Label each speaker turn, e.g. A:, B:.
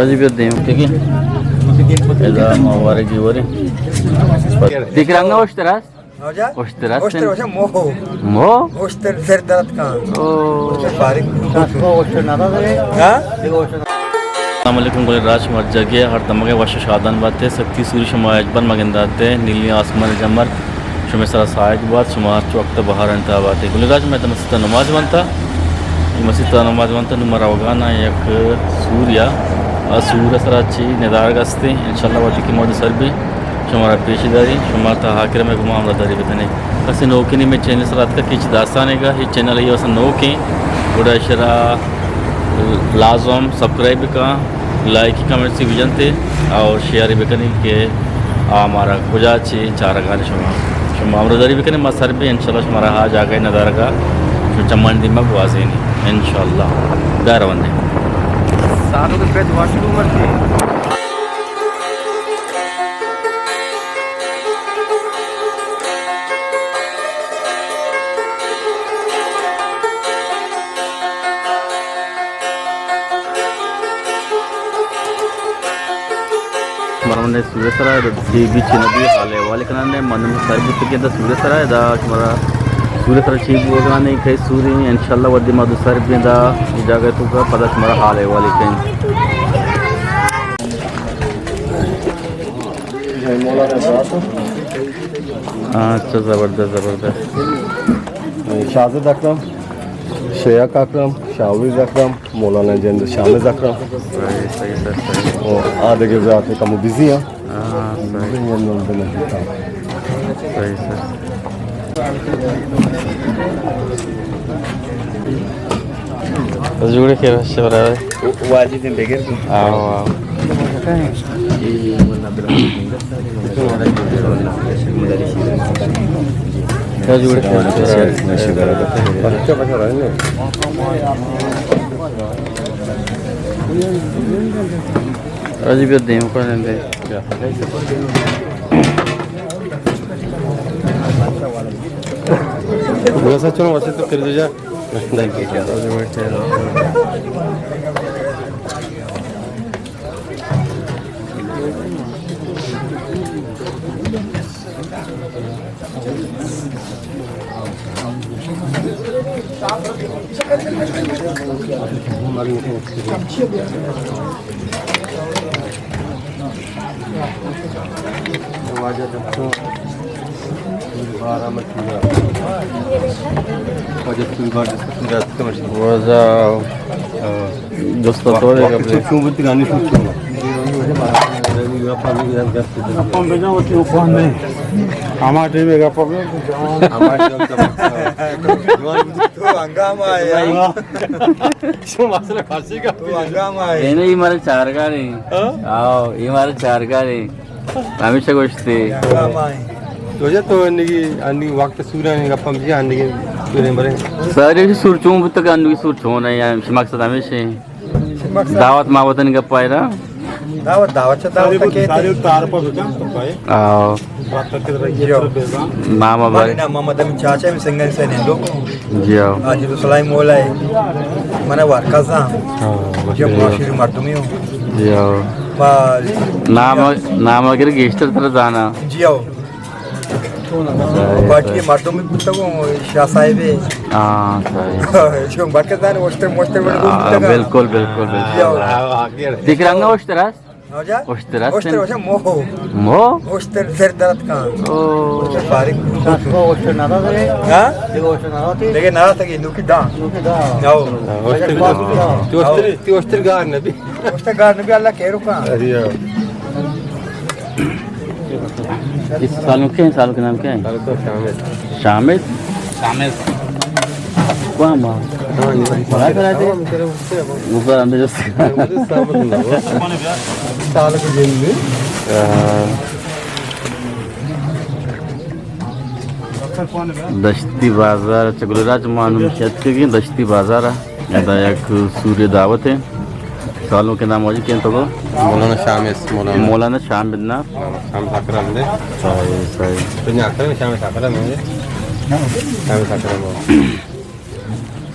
A: Acı bir deyim peki. Eda mavare givari. Tikranga hoş teras. Hoş teras.
B: Oster hoş mo.
A: Mo?
B: Oster serdarat kan.
A: Oh.
B: Oster farik.
C: Oster nada de.
B: Ha?
A: Assalamualaikum kuli raj mar jagye har damage wash shadan batte sakti suri shama ajban magandate nili asman jamar shome sara saaj bat shumar chokta bahar anta bate kuli raj mein masjid namaz banta masjid namaz banta numar awgana yak surya asura sarachi nedar gaste inshallah wati ki mod sarbi shumara peshidari shumar ta hakira mein guma amra dari betane kase nokini mein channel sarat ka kich dastane ga hi channel hi wasan noki goda shara लाजम subscribe का like की comment से विजन थे और share भी करने के हमारा कुजा ची चारा गाने शुमा अमरदारी भी करने मसर भी इंशाल्लाह हमारा हाँ जाके नज़ारा का चमन दिमाग वाजे नहीं इंशाल्लाह दार बंदे
B: सारों के पेट वॉशरूम में थे
A: ಮರಮನೆ ಸೂರ್ಯಸರ ಡಿ ಬೀಚ್ ನದಿ ಹಾಲೆ ವಾಲಿಕನನೆ ಮನಮ ಸರ್ಬಿತ್ತಿಗೆ ಸೂರ್ಯಸರ ಇದ ಮರ ಸೂರ್ಯಸರ ಚೀಬು ಹೋಗನೆ ಕೈ ಸೂರಿ ಇನ್ಶಾಅಲ್ಲಾಹ್ ವದಿ ಮದು ಸರ್ಬಿಂದ ಈ ಜಾಗ ತುಕ ಪದಸ್ ಮರ ಹಾಲೆ ವಾಲಿಕನ್ अच्छा ज़बरदस्त
D: शाहिद अकरम शेख अकरम शाहिद अकरम मौलाना जेंद्र शामिद अकरम
A: सही सर
D: आधे के जाते कम बिजी हैं
A: सही सर जुड़े के रश्ते बरा
B: वाजिद बेगर
A: आओ आओ क्या जुड़े के
D: बच्चा बचा रहे हैं
A: अजीब देम को लेंगे
D: वैसा चलो वैसे तो कर दो जा
A: दोस्तों तोड़े
D: गानी हमारे में प्रॉब्लम
B: तो हंगामा है
D: शो मसला फारसी का
B: तो हंगामा है
A: ये नहीं मारे चार का नहीं आओ ये मारे चार का नहीं हमेशा गोश्ती
B: हंगामा है
D: तुझे तो अन्नी वक्त सूर्य ने गप्पा में अन्नी के सूर्य मरे
A: सारे सुरचों तक अन्नी सुरचों ना यार मकसद हमेशा दावत मावतन गप्पा है ना
B: दावत के
D: तार पर बचा
A: आओ मामा भाई
B: ना मोहम्मद अमीन चाचा में सिंगल से नहीं लोग
A: जी आओ
B: आज रसुलाई मोला है मने वारकाजा जो माशिर मर्दमी हो
A: जी आओ नाम अगर गेस्टर तरह जाना
B: जी आओ पार्टी के मर्दों में पूछता हूँ शाह साहिब है
A: हाँ सही
B: जो बरकत मोस्टर मोस्टर
A: बिल्कुल बिल्कुल बिल्कुल तिकरंगा ओश्तरास ओश्तरास
B: ओस्टर होश मो
A: मो
B: ओस्टर serdarat kan
A: ओ
B: oyster farik
C: Oster nada de.
B: ha
C: Oster nada de.
B: लेकिन नया तक इंदु की दां आओ
D: ओस्टर गार नबी
B: ओस्टर गार ने भी अल्लाह कह रुका
A: इस साल के नाम क्या है शामिद शामिद कौन मां बड़ा करा दे ऊपर अंदर जो
D: साल को दिन में
A: दश्ती बाजार चगुलराज मानूम शेतकी दश्ती बाजार है एक सूर्य दावत है सालों के नाम मौजूद तो
D: मौलाना शामिद
A: मौलाना शामिद ना
D: शाम साकरा में
A: सही सही
D: दुनिया आखिर में शामिद साकरा में शामिद साकरा में